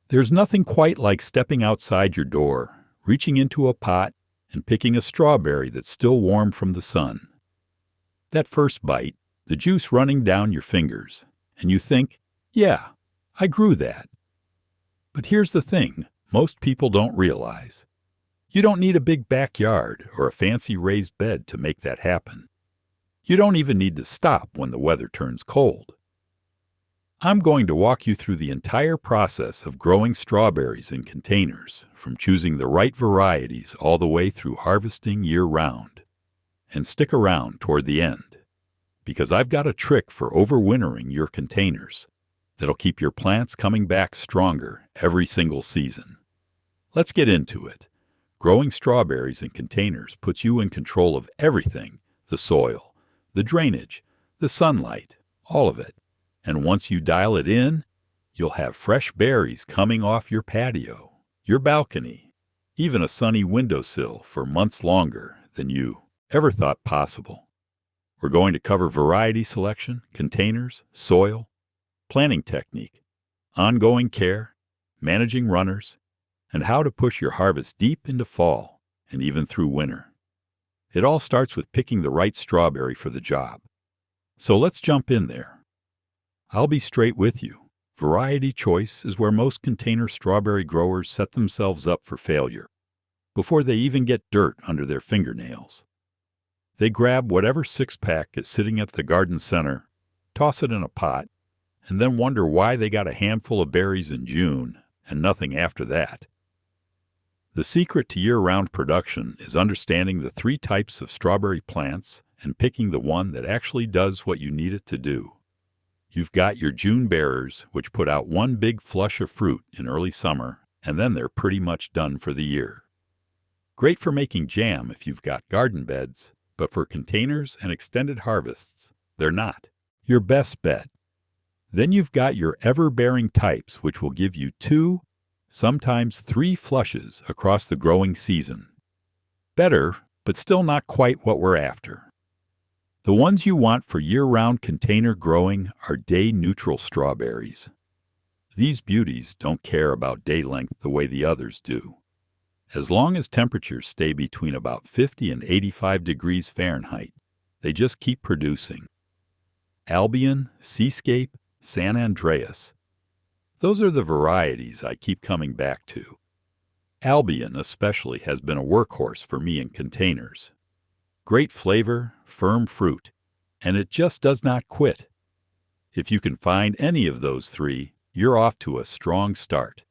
There's nothing quite like stepping outside your door, reaching into a pot, and picking a strawberry that's still warm from the sun. That first bite, the juice running down your fingers, and you think, yeah, I grew that. But here's the thing most people don't realize. You don't need a big backyard or a fancy raised bed to make that happen. You don't even need to stop when the weather turns cold. I'm going to walk you through the entire process of growing strawberries in containers, from choosing the right varieties all the way through harvesting year-round. And stick around toward the end, because I've got a trick for overwintering your containers that'll keep your plants coming back stronger every single season. Let's get into it. Growing strawberries in containers puts you in control of everything: the soil, the drainage, the sunlight, all of it. And once you dial it in, you'll have fresh berries coming off your patio, your balcony, even a sunny windowsill for months longer than you ever thought possible. We're going to cover variety selection, containers, soil, planting technique, ongoing care, managing runners, and how to push your harvest deep into fall and even through winter. It all starts with picking the right strawberry for the job. So let's jump in there. I'll be straight with you. Variety choice is where most container strawberry growers set themselves up for failure before they even get dirt under their fingernails. They grab whatever six-pack is sitting at the garden center, toss it in a pot, and then wonder why they got a handful of berries in June and nothing after that. The secret to year-round production is understanding the 3 types of strawberry plants and picking the one that actually does what you need it to do. You've got your June bearers, which put out one big flush of fruit in early summer, and then they're pretty much done for the year. Great for making jam if you've got garden beds, but for containers and extended harvests, they're not. Your best bet. Then you've got your ever-bearing types, which will give you 2, sometimes 3 flushes across the growing season. Better, but still not quite what we're after. The ones you want for year-round container growing are day-neutral strawberries. These beauties don't care about day length the way the others do. As long as temperatures stay between about 50 and 85 degrees Fahrenheit, they just keep producing. Albion, Seascape, San Andreas. Those are the varieties I keep coming back to. Albion especially has been a workhorse for me in containers. Great flavor, firm fruit, and it just does not quit. If you can find any of those 3, you're off to a strong start.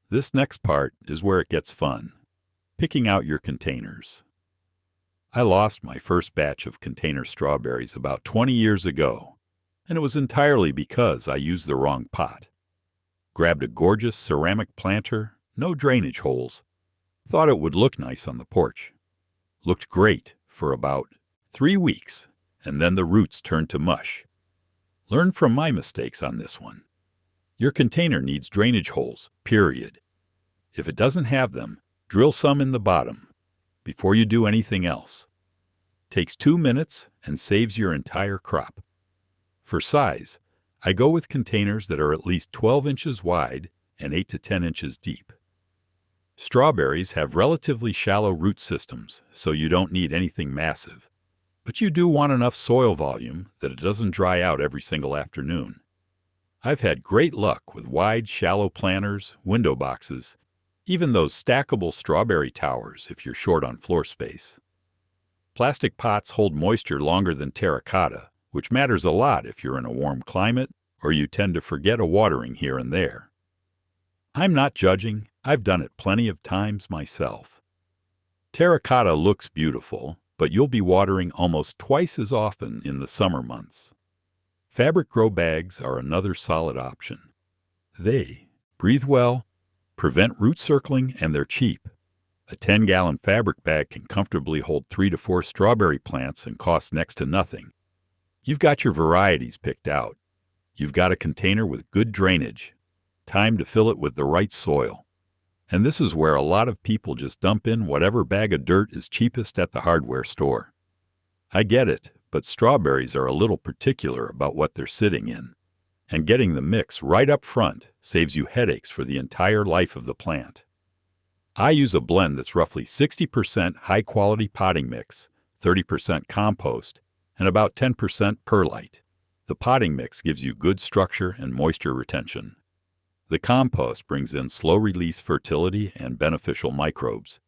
This next part is where it gets fun, picking out your containers. I lost my first batch of container strawberries about 20 years ago, and it was entirely because I used the wrong pot. Grabbed a gorgeous ceramic planter, no drainage holes. Thought it would look nice on the porch. Looked great for about 3 weeks, and then the roots turned to mush. Learn from my mistakes on this one. Your container needs drainage holes, period. If it doesn't have them, drill some in the bottom before you do anything else. Takes 2 minutes and saves your entire crop. For size, I go with containers that are at least 12 inches wide and 8 to 10 inches deep. Strawberries have relatively shallow root systems, so you don't need anything massive. But you do want enough soil volume that it doesn't dry out every single afternoon. I've had great luck with wide, shallow planters, window boxes, even those stackable strawberry towers if you're short on floor space. Plastic pots hold moisture longer than terracotta, which matters a lot if you're in a warm climate or you tend to forget a watering here and there. I'm not judging. I've done it plenty of times myself. Terracotta looks beautiful, but you'll be watering almost twice as often in the summer months. Fabric grow bags are another solid option. They breathe well, prevent root circling, and they're cheap. A 10-gallon fabric bag can comfortably hold 3 to 4 strawberry plants and cost next to nothing. You've got your varieties picked out. You've got a container with good drainage. Time to fill it with the right soil. And this is where a lot of people just dump in whatever bag of dirt is cheapest at the hardware store. I get it, but strawberries are a little particular about what they're sitting in. And getting the mix right up front saves you headaches for the entire life of the plant. I use a blend that's roughly 60% high-quality potting mix, 30% compost, and about 10% perlite. The potting mix gives you good structure and moisture retention. The compost brings in slow-release fertility and beneficial microbes.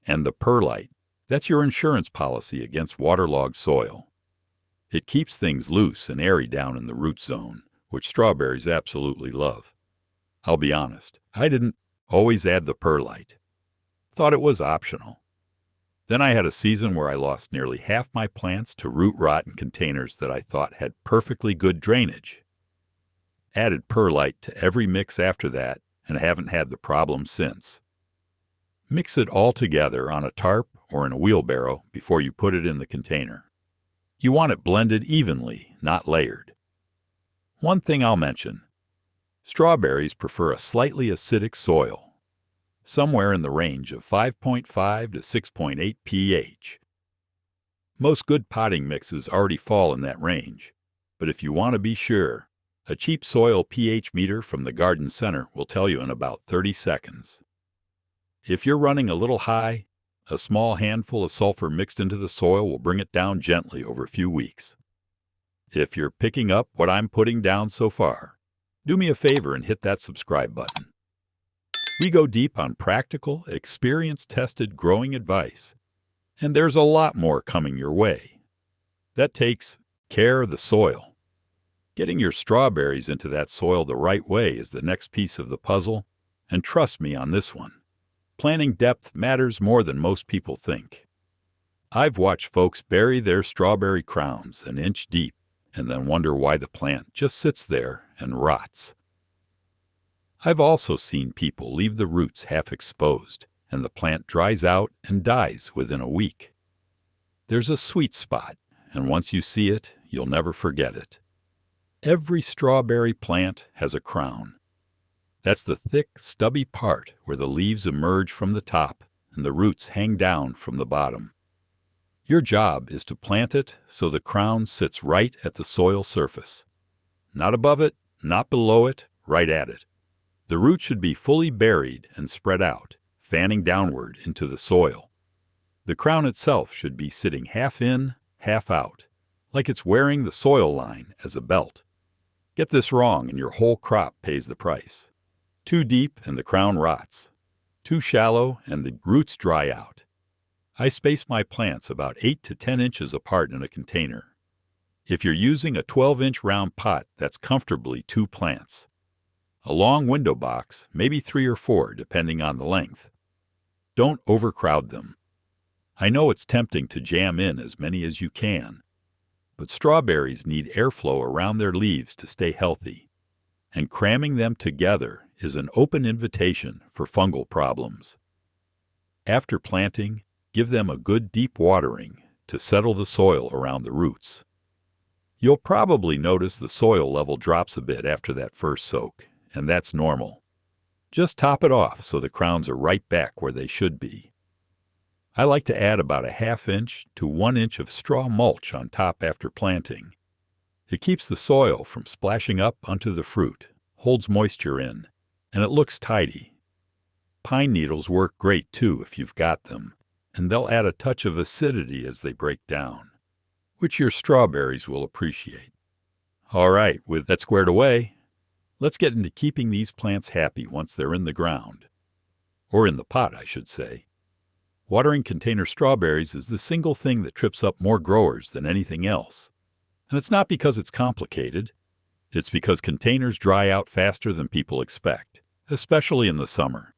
And the perlite, that's your insurance policy against waterlogged soil. It keeps things loose and airy down in the root zone, which strawberries absolutely love. I'll be honest, I didn't always add the perlite. Thought it was optional. Then I had a season where I lost nearly half my plants to root rot in containers that I thought had perfectly good drainage. Added perlite to every mix after that and haven't had the problem since. Mix it all together on a tarp or in a wheelbarrow before you put it in the container. You want it blended evenly, not layered. One thing I'll mention. Strawberries prefer a slightly acidic soil, somewhere in the range of 5.5 to 6.8 pH. Most good potting mixes already fall in that range, but if you want to be sure, a cheap soil pH meter from the garden center will tell you in about 30 seconds. If you're running a little high, a small handful of sulfur mixed into the soil will bring it down gently over a few weeks. If you're picking up what I'm putting down so far, do me a favor and hit that subscribe button. We go deep on practical, experience-tested growing advice, and there's a lot more coming your way. That takes care of the soil. Getting your strawberries into that soil the right way is the next piece of the puzzle, and trust me on this one. Planting depth matters more than most people think. I've watched folks bury their strawberry crowns an inch deep and then wonder why the plant just sits there and rots. I've also seen people leave the roots half exposed and the plant dries out and dies within a week. There's a sweet spot, and once you see it, you'll never forget it. Every strawberry plant has a crown. That's the thick, stubby part where the leaves emerge from the top and the roots hang down from the bottom. Your job is to plant it so the crown sits right at the soil surface. Not above it, not below it, right at it. The root should be fully buried and spread out, fanning downward into the soil. The crown itself should be sitting half in, half out, like it's wearing the soil line as a belt. Get this wrong and your whole crop pays the price. Too deep and the crown rots. Too shallow and the roots dry out. I space my plants about 8 to 10 inches apart in a container. If you're using a 12-inch round pot, that's comfortably 2 plants. A long window box, maybe 3 or 4, depending on the length. Don't overcrowd them. I know it's tempting to jam in as many as you can, but strawberries need airflow around their leaves to stay healthy, and cramming them together is an open invitation for fungal problems. After planting, give them a good deep watering to settle the soil around the roots. You'll probably notice the soil level drops a bit after that first soak, and that's normal. Just top it off so the crowns are right back where they should be. I like to add about a ½ inch to 1 inch of straw mulch on top after planting. It keeps the soil from splashing up onto the fruit, holds moisture in, and it looks tidy. Pine needles work great too if you've got them, and they'll add a touch of acidity as they break down, which your strawberries will appreciate. All right, with that squared away, let's get into keeping these plants happy once they're in the ground. Or in the pot, I should say. Watering container strawberries is the single thing that trips up more growers than anything else. And it's not because it's complicated. It's because containers dry out faster than people expect, especially in the summer.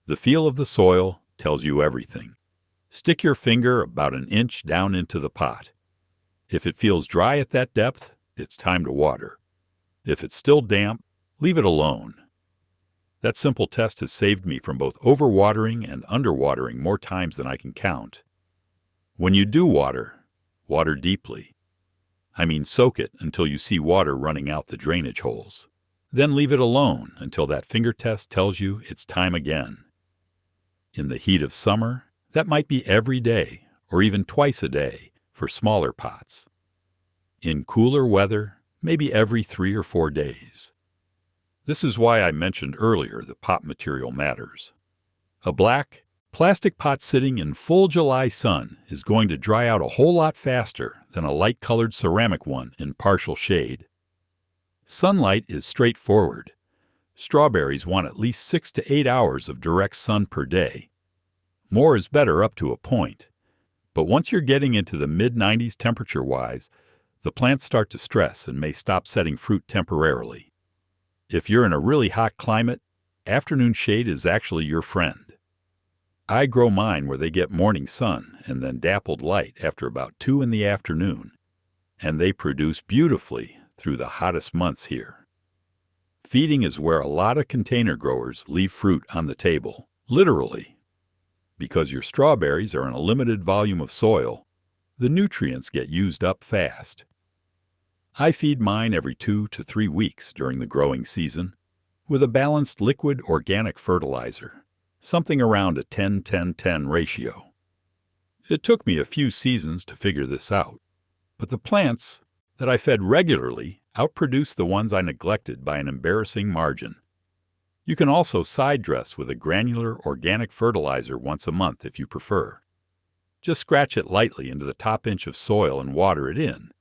The feel of the soil tells you everything. Stick your finger about an inch down into the pot. If it feels dry at that depth, it's time to water. If it's still damp, leave it alone. That simple test has saved me from both overwatering and underwatering more times than I can count. When you do water, water deeply. I mean, soak it until you see water running out the drainage holes. Then leave it alone until that finger test tells you it's time again. In the heat of summer, that might be every day or even twice a day for smaller pots. In cooler weather, maybe every 3 or 4 days. This is why I mentioned earlier that pot material matters. A black, plastic pot sitting in full July sun is going to dry out a whole lot faster than a light-colored ceramic one in partial shade. Sunlight is straightforward. Strawberries want at least 6 to 8 hours of direct sun per day. More is better up to a point. But once you're getting into the mid-90s temperature-wise, the plants start to stress and may stop setting fruit temporarily. If you're in a really hot climate, afternoon shade is actually your friend. I grow mine where they get morning sun and then dappled light after about 2 in the afternoon, and they produce beautifully through the hottest months here. Feeding is where a lot of container growers leave fruit on the table, literally. Because your strawberries are in a limited volume of soil, the nutrients get used up fast. I feed mine every 2 to 3 weeks during the growing season with a balanced liquid organic fertilizer, something around a 10-10-10 ratio. It took me a few seasons to figure this out, but the plants that I fed regularly outproduced the ones I neglected by an embarrassing margin. You can also side dress with a granular organic fertilizer once a month if you prefer. Just scratch it lightly into the top inch of soil and water it in.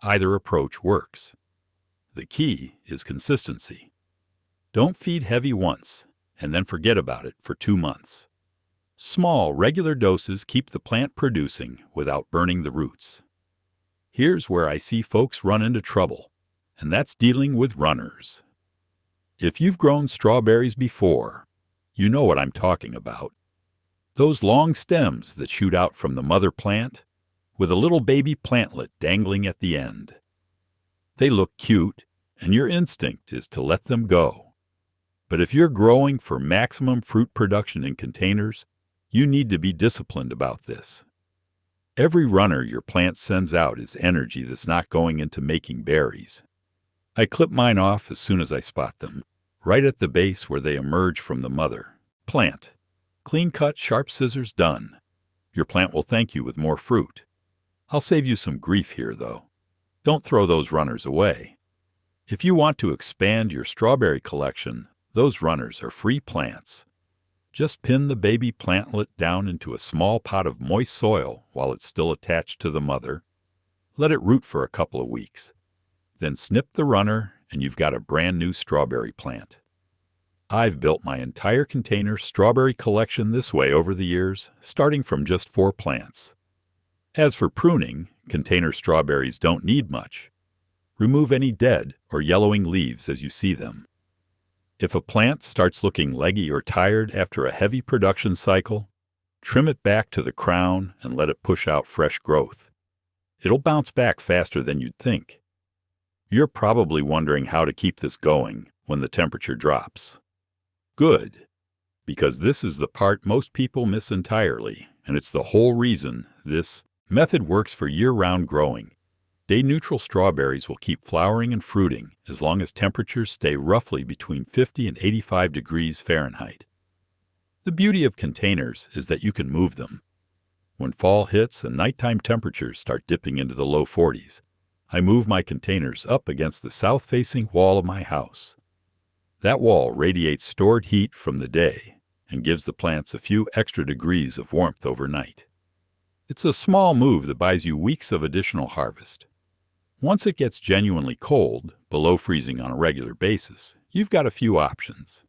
Either approach works. The key is consistency. Don't feed heavy once and then forget about it for 2 months. Small, regular doses keep the plant producing without burning the roots. Here's where I see folks run into trouble, and that's dealing with runners. If you've grown strawberries before, you know what I'm talking about. Those long stems that shoot out from the mother plant with a little baby plantlet dangling at the end. They look cute, and your instinct is to let them go. But if you're growing for maximum fruit production in containers, you need to be disciplined about this. Every runner your plant sends out is energy that's not going into making berries. I clip mine off as soon as I spot them, right at the base where they emerge from the mother plant. Clean cut, sharp scissors done. Your plant will thank you with more fruit. I'll save you some grief here, though. Don't throw those runners away. If you want to expand your strawberry collection, those runners are free plants. Just pin the baby plantlet down into a small pot of moist soil while it's still attached to the mother. Let it root for a couple of weeks. Then snip the runner and you've got a brand new strawberry plant. I've built my entire container strawberry collection this way over the years, starting from just 4 plants. As for pruning, container strawberries don't need much. Remove any dead or yellowing leaves as you see them. If a plant starts looking leggy or tired after a heavy production cycle, trim it back to the crown and let it push out fresh growth. It'll bounce back faster than you'd think. You're probably wondering how to keep this going when the temperature drops. Good, because this is the part most people miss entirely, and it's the whole reason this method works for year-round growing. Day-neutral strawberries will keep flowering and fruiting as long as temperatures stay roughly between 50 and 85 degrees Fahrenheit. The beauty of containers is that you can move them. When fall hits and nighttime temperatures start dipping into the low 40s, I move my containers up against the south-facing wall of my house. That wall radiates stored heat from the day and gives the plants a few extra degrees of warmth overnight. It's a small move that buys you weeks of additional harvest. Once it gets genuinely cold, below freezing on a regular basis, you've got a few options.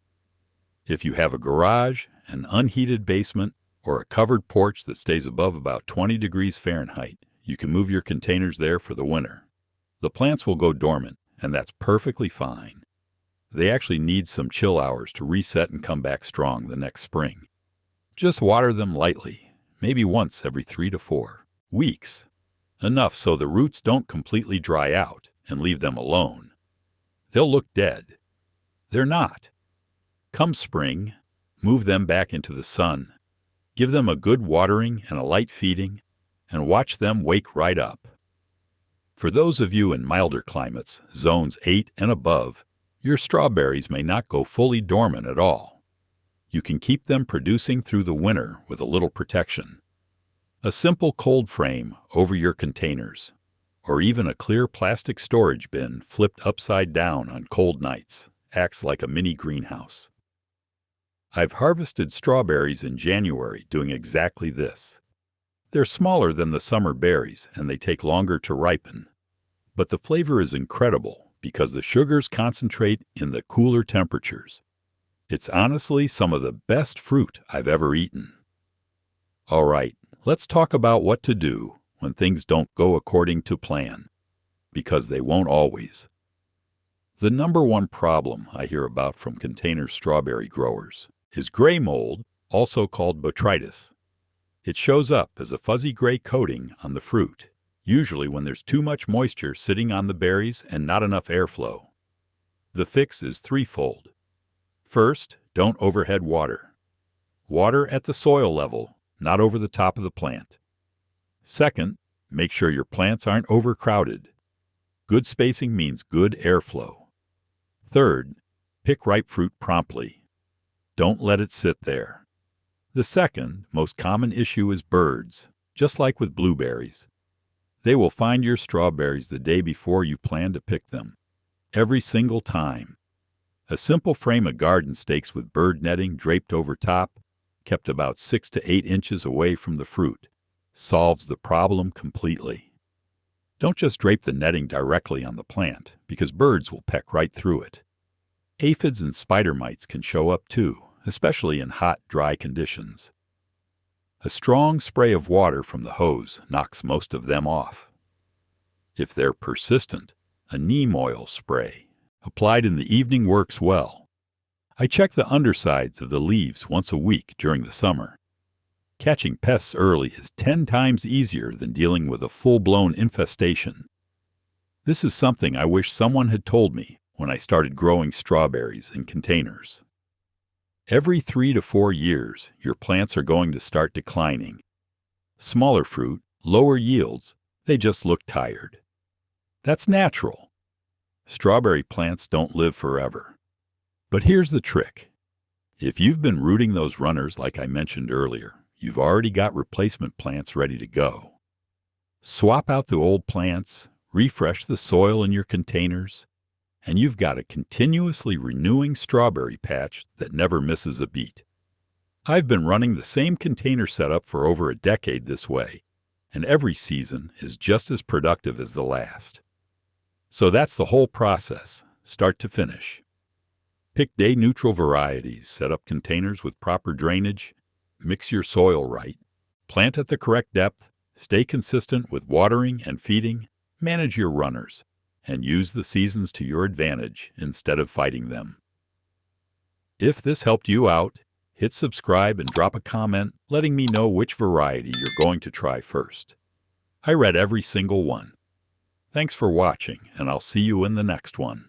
If you have a garage, an unheated basement, or a covered porch that stays above about 20 degrees Fahrenheit, you can move your containers there for the winter. The plants will go dormant, and that's perfectly fine. They actually need some chill hours to reset and come back strong the next spring. Just water them lightly, maybe once every 3 to 4 weeks. Enough so the roots don't completely dry out and leave them alone. They'll look dead. They're not. Come spring, move them back into the sun. Give them a good watering and a light feeding, and watch them wake right up. For those of you in milder climates, zones 8 and above, your strawberries may not go fully dormant at all. You can keep them producing through the winter with a little protection. A simple cold frame over your containers, or even a clear plastic storage bin flipped upside down on cold nights acts like a mini greenhouse. I've harvested strawberries in January doing exactly this. They're smaller than the summer berries and they take longer to ripen. But the flavor is incredible because the sugars concentrate in the cooler temperatures. It's honestly some of the best fruit I've ever eaten. All right, let's talk about what to do when things don't go according to plan, because they won't always. The number one problem I hear about from container strawberry growers is gray mold, also called botrytis. It shows up as a fuzzy gray coating on the fruit, usually when there's too much moisture sitting on the berries and not enough airflow. The fix is threefold. First, don't overhead water. Water at the soil level, not over the top of the plant. Second, make sure your plants aren't overcrowded. Good spacing means good airflow. Third, pick ripe fruit promptly. Don't let it sit there. The second, most common issue is birds, just like with blueberries. They will find your strawberries the day before you plan to pick them, every single time. A simple frame of garden stakes with bird netting draped over top, kept about 6 to 8 inches away from the fruit, solves the problem completely. Don't just drape the netting directly on the plant, because birds will peck right through it. Aphids and spider mites can show up too, especially in hot, dry conditions. A strong spray of water from the hose knocks most of them off. If they're persistent, a neem oil spray, applied in the evening, works well. I check the undersides of the leaves once a week during the summer. Catching pests early is 10 times easier than dealing with a full-blown infestation. This is something I wish someone had told me when I started growing strawberries in containers. Every 3 to 4 years, your plants are going to start declining. Smaller fruit, lower yields, they just look tired. That's natural. Strawberry plants don't live forever. But here's the trick. If you've been rooting those runners like I mentioned earlier, you've already got replacement plants ready to go. Swap out the old plants, refresh the soil in your containers, and you've got a continuously renewing strawberry patch that never misses a beat. I've been running the same container setup for over a decade this way, and every season is just as productive as the last. So that's the whole process, start to finish. Pick day-neutral varieties, set up containers with proper drainage, mix your soil right, plant at the correct depth, stay consistent with watering and feeding, manage your runners, and use the seasons to your advantage instead of fighting them. If this helped you out, hit subscribe and drop a comment letting me know which variety you're going to try first. I read every single one. Thanks for watching, and I'll see you in the next one.